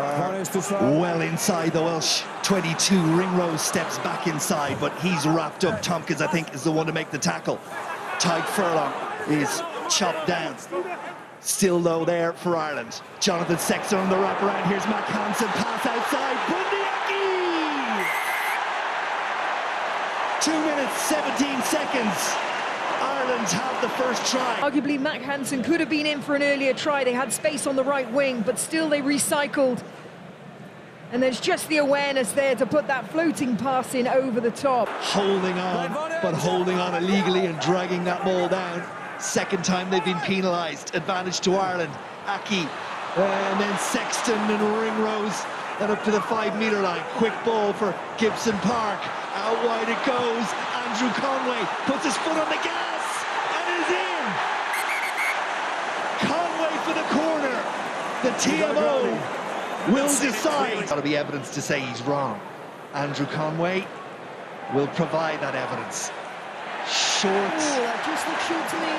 Well inside the Welsh 22, Ringrose steps back inside, but he's wrapped up. Tompkins, I think, is the one to make the tackle. Tyke Furlong is chopped down. Still though there for Ireland. Jonathan Sexton on the wraparound. Here's Mack Hansen, pass outside. Bundyaki! 2 minutes, 17 seconds. Ireland have the first try. Arguably, Mack Hansen could have been in for an earlier try. They had space on the right wing, but still they recycled. And there's just the awareness there to put that floating pass in over the top. Holding on, but holding on illegally and dragging that ball down. Second time they've been penalised. Advantage to Ireland. Aki, and then Sexton and Ringrose, and up to the 5-metre line. Quick ball for Gibson Park. Out wide it goes. Andrew Conway puts his foot on the gas and is in. Conway for the corner. The TMO will decide. That'll be evidence to say he's wrong. Andrew Conway will provide that evidence. Short. Oh, that just looks short to me.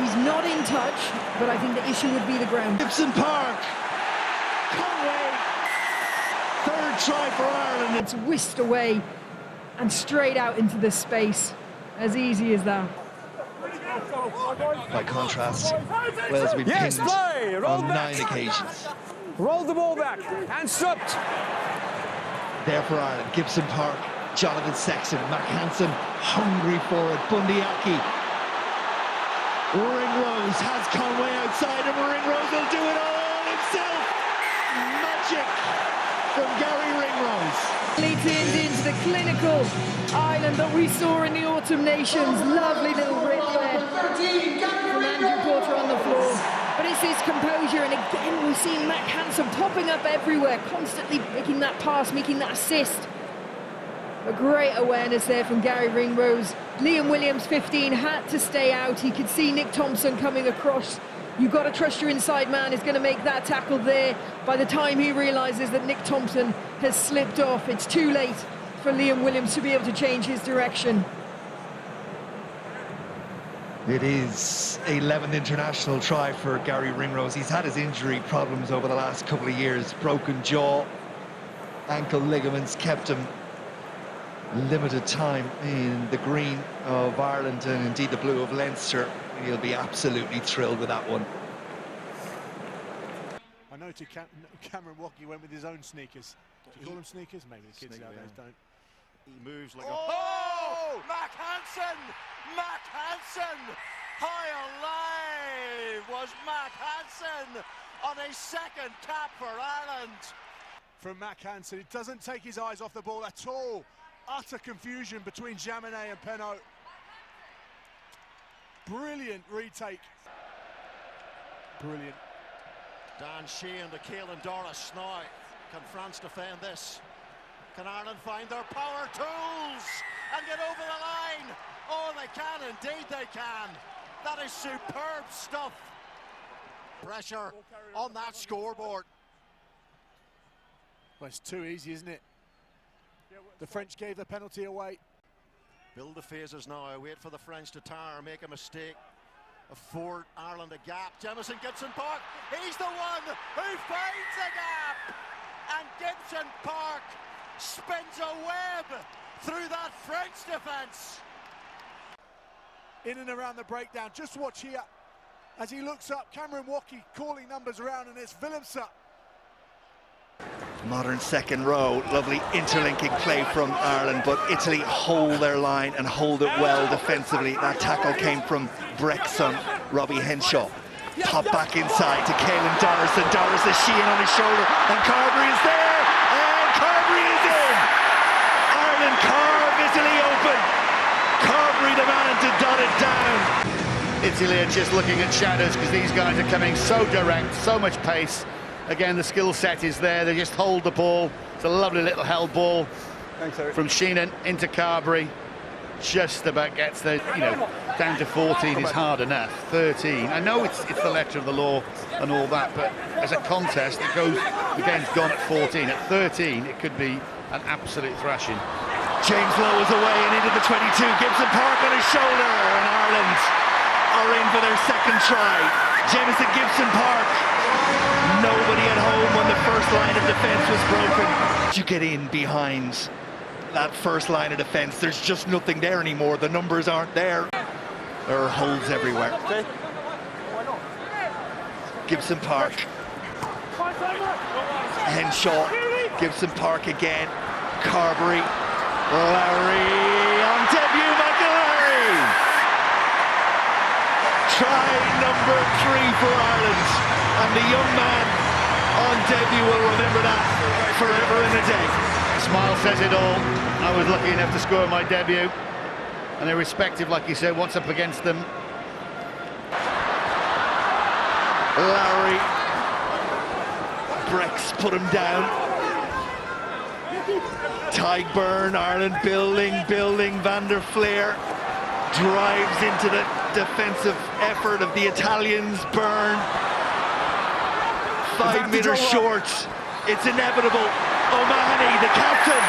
He's not in touch, but I think the issue would be the ground. Gibson Park. Conway. Third try for Ireland. It's whisked away and straight out into the space. As easy as that. By contrast, Wales have been pinned on 9 occasions. Roll the ball back and stopped. There for Ireland, Gibson Park, Jonathan Sexton, Mack Hansen, hungry for it, Bundyaki. Ringrose has Conway outside him, Ringrose will do it all himself. Magic from Gary Ringrose. Leads into the clinical Ireland that we saw in the Autumn Nations. Lovely little rip there from Andrew Porter on the floor. But it's his composure, and again we've seen Mack Hansen popping up everywhere, constantly making that pass, making that assist. A great awareness there from Gary Ringrose. Liam Williams, 15, had to stay out. He could see Nick Thompson coming across. You've got to trust your inside man is going to make that tackle there. By the time he realises that Nick Thompson has slipped off, it's too late for Liam Williams to be able to change his direction. It is 11th international try for Gary Ringrose. He's had his injury problems over the last couple of years. Broken jaw, ankle ligaments kept him limited time in the green of Ireland and indeed the blue of Leinster. He'll be absolutely thrilled with that one. I noted Cameron Wacky went with his own sneakers. Do you call them sneakers? Maybe the kids nowadays don't. He moves like Oh! Mack Hansen! Mack Hansen! High alive was Mack Hansen on his second cap for Ireland. From Mack Hansen, he doesn't take his eyes off the ball at all. Utter confusion between Jaminet and Penot. Brilliant retake. Brilliant. Dan Sheehan to Caelan Doris now. Can France defend this? Can Ireland find their power tools and get over the line? Oh, they can, indeed they can. That is superb stuff. Pressure on that scoreboard. Well, it's too easy, isn't it? The French gave the penalty away. Build the phases now, wait for the French to tire, make a mistake. Afford Ireland a gap. Jamison Gibson Park, he's the one who finds a gap! And Gibson Park spins a web through that French defence. In and around the breakdown, just watch here. As he looks up, Cameron Wacky calling numbers around, and it's Willemse. Modern second row, lovely interlinking play from Ireland, but Italy hold their line and hold it well defensively. That tackle came from Breck's son, Robbie Henshaw. Pop back inside to Caelan Doris, and Doris is Sheehan on his shoulder, and Carberry is there, and Carberry is in! Ireland carve Italy open. Carberry the man to dot it down. Italy are just looking at shadows because these guys are coming so direct, so much pace. Again, the skill set is there. They just hold the ball. It's a lovely little held ball. Thanks, from Sheehan into Carberry. Just about gets the, down to 14 is hard enough. 13. I know it's the letter of the law and all that, but as a contest, the game's gone at 14. At 13, it could be an absolute thrashing. James Lowe is away and into the 22. Gibson Park on his shoulder, and Ireland are in for their second try. Jamison Gibson Park. Nobody at home when the first was broken. You get in behind that first line of defence, there's just nothing there anymore. The numbers aren't there. There are holes everywhere. Gibson Park. Henshaw. Gibson Park again. Carberry. Lowry on debut, Michael Lowry! Try number 3 for Ireland. And the young man on debut will remember that forever and a day. Smile says it all. I was lucky enough to score my debut. And irrespective, like you said, what's up against them. Lowry. Brex put him down. Tyburn, Ireland building. Van der Fleer drives into the defensive effort of the Italians. Byrne. 5 metres short. It's inevitable. O'Mahony, the captain.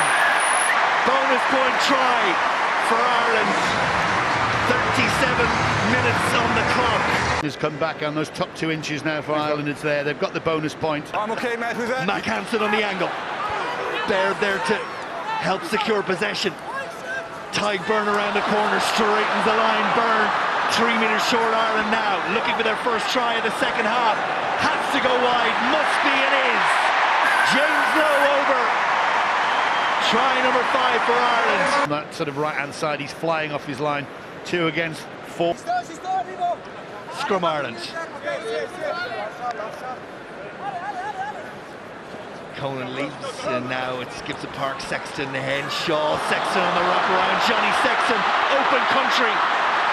Bonus point try for Ireland. 37 minutes on the clock. Has come back on those top 2 inches now for Ireland. It's there. They've got the bonus point. I'm okay, mate. Who's that? Mack Hansen on the angle. Baird there to help secure possession. Tyburn around the corner, straightens the line. Byrne, 3 metres short. Ireland now looking for their first try of the second half. Has to go wide, must be, it is. James Lowe over. Try number 5 for Ireland. On that sort of right-hand side, he's flying off his line. 2 against 4. Scrum Ireland. Conan leads, and now it's Gibson Park, Sexton, Henshaw, Sexton on the wrap around, Johnny Sexton, open country,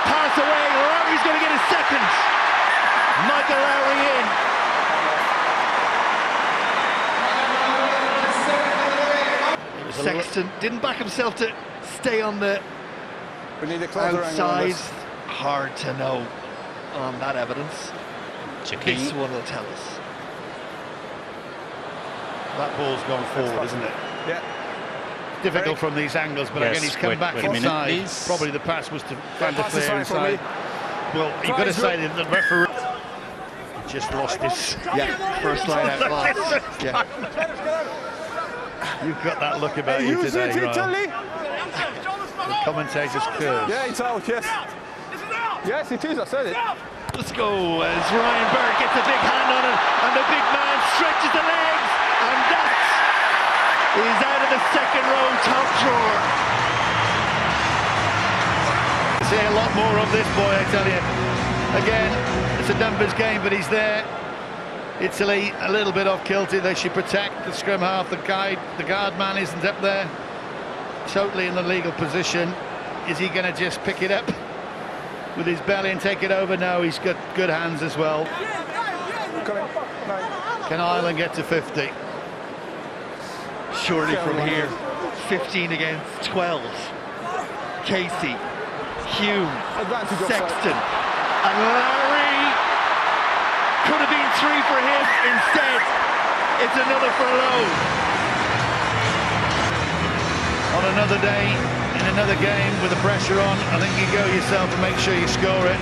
pass away, Lowry's going to get his second. Michael Lowry in. Sexton didn't back himself to stay on the outside. Hard to know on that evidence. This one will tell us. That ball's gone forward, isn't it? Yeah. Difficult from these angles, but again, he's come back inside. Probably the pass was to Van der Fleer inside. Well, you've got to say that the referee just lost his... Yeah, first line out lost. Yeah. You've got that look about you today, Ryan. The commentator's curse. Yeah, it's out, yes. Yes, it is, I said it. Let's go as Ryan Bird gets a big hand on it, and the big man stretches the legs, and that is out of the second row top drawer. See a lot more of this boy, I tell you. Again, it's a numbers game, but he's there. Italy a little bit off kilter. They should protect the scrum half. The guard man isn't up there. Totally in the legal position. Is he going to just pick it up with his belly and take it over? No, he's got good hands as well. Can Ireland get to 50? Surely from here. 15 against 12. Casey, Hume, Sexton, and Lowry. Could have been 3 for him. Instead, it's another for Lowe. On another day, in another game with the pressure on, I think you go yourself and make sure you score it.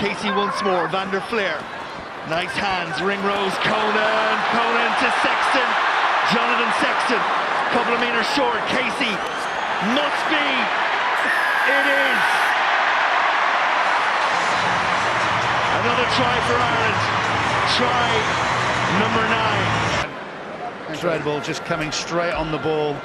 Casey once more, Van der Fleer. Nice hands, Ringrose, Conan to Sexton. Jonathan Sexton, couple of metres short. Casey, must be. It is. Another try for Ireland. Try number 9. Incredible, just coming straight on the ball.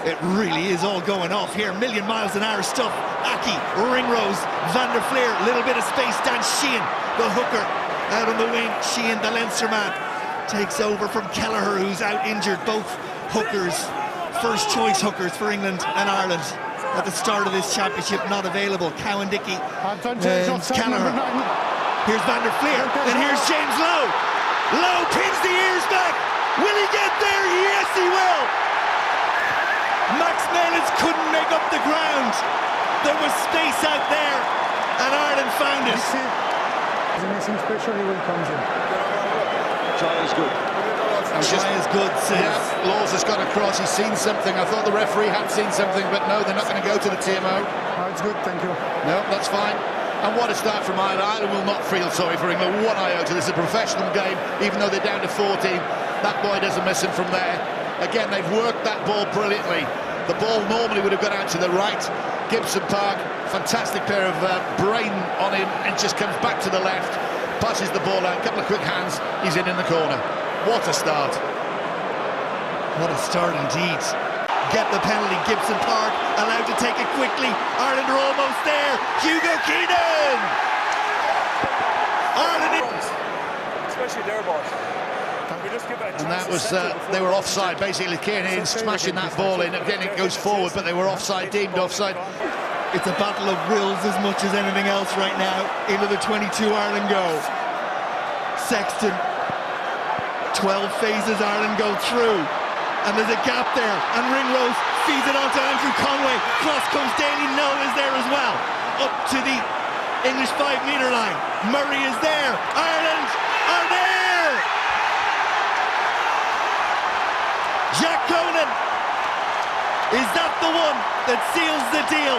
It really is all going off here. Million miles an hour stuff. Aki, Ringrose, Van der Fleer, little bit of space. Dan Sheehan, the hooker, out on the wing. Sheehan, the Leinster man, takes over from Kelleher, who's out injured. Both hookers, first choice hookers for England and Ireland at the start of this championship, not available. Cowan-Dickey and Kelleher. Here's Van der Fleer, and here's James Lowe. Lowe pins the ears back. Will he get there? Yes, he will. Max Mellons couldn't make up the ground. There was space out there, and Ireland found it. He's amazing, especially when he comes in. Try is good. Try is good, says. Yeah, Laws has got across, he's seen something. I thought the referee had seen something, but no, they're not going to go to the TMO. Oh, it's good, thank you. No, that's fine. And what a start from Ireland. Ireland will not feel sorry for England one iota. This is a professional game, even though they're down to 14. That boy doesn't miss him from there. Again, they've worked that ball brilliantly. The ball normally would have gone out to the right. Gibson Park, fantastic pair of brain on him, and just comes back to the left, passes the ball out, a couple of quick hands, he's in the corner. What a start. What a start indeed. Get the penalty, Gibson Park allowed to take it quickly. Ireland are almost there. Hugo Keenan! Ireland Especially their balls. And that was, they were offside, basically. Keenan smashing that ball in. Again, it goes forward, but they were offside, deemed offside. It's a battle of wills as much as anything else right now. Into the 22 Ireland go. Sexton, 12 phases Ireland go through. And there's a gap there, and Ringrose feeds it on to Andrew Conway. Cross comes Daly, Noel is there as well. Up to the English 5-metre line. Murray is there. Ireland are there! Jack Conan. Is that the one that seals the deal?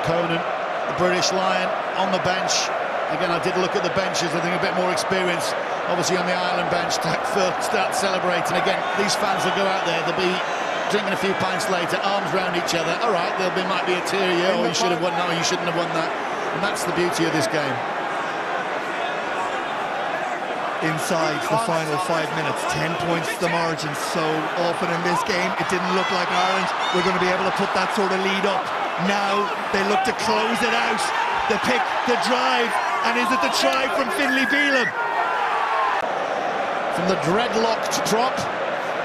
Conan, the British Lion, on the bench. Again, I did look at the benches, I think a bit more experience. Obviously on the Ireland bench, Phil start celebrating. Again, these fans will go out there, they'll be drinking a few pints later, arms round each other. All right, might be a tear here, oh, you should have won, no, you shouldn't have won that. And that's the beauty of this game. Inside the final 5 minutes, 10 points the margin. So often in this game, it didn't look like Ireland were going to be able to put that sort of lead up. Now they look to close it out. The pick, the drive, and is it the try from Finlay Bealham? From the dreadlocked prop.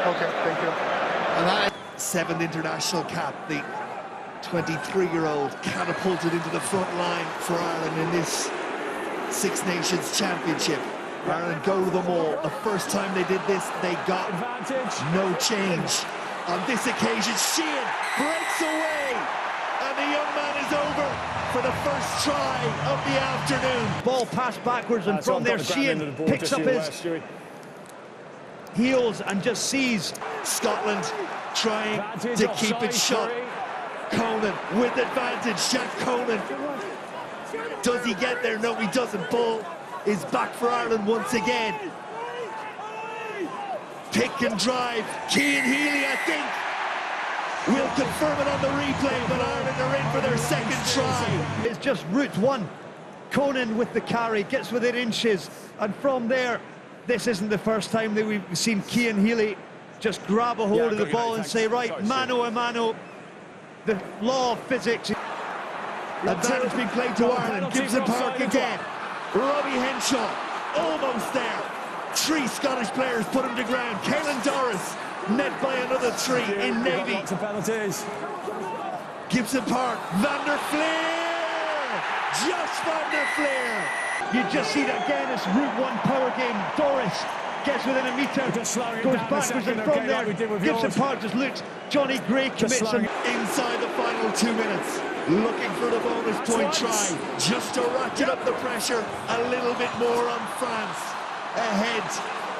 Okay, thank you. And that 7th international cap, the 23-year-old catapulted into the front line for Ireland in this Six Nations Championship. Ireland go to them all. The first time they did this, they got no change. On this occasion, Sheehan breaks away, and the young man is over for the first try of the afternoon. Ball passed backwards, and from there Sheehan picks up his heels and just sees Scotland trying to keep it shut. Conan with advantage. Jack Conan. Does he get there? No, he doesn't. Ball is back for Ireland once again. Pick and drive. Cian Healy, I think, will confirm it on the replay, but Ireland are in for their second try. It's just route one. Conan with the carry, gets within inches, and from there, this isn't the first time that we've seen Cian Healy just grab a hold of the ball and say, right, mano a mano, the law of physics. Advantage being played to Ireland. Gibson Park again. Robbie Henshaw, almost there. 3 Scottish players put him to ground. Caelan Doris, net by another 3 in Navy. Gibson Park, Van der Fleer! Just Van der Fleer! You just see that again, it's route one power game. Doris gets within a metre, goes backwards, and from there, Gibson Park just looks. Johnny Gray commits him. Inside the final 2 minutes, looking for the bonus point try, just to ratchet up the pressure a little bit more on France, ahead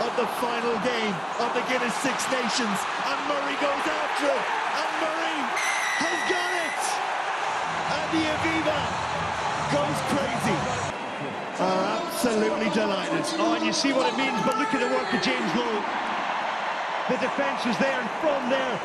of the final game of the Guinness Six Nations, and Murray goes after it, and Murray has got it, and the Aviva goes crazy. Are absolutely delighted. Oh, and you see what it means, but look at the work of James Lowe. The defence was there, and from there,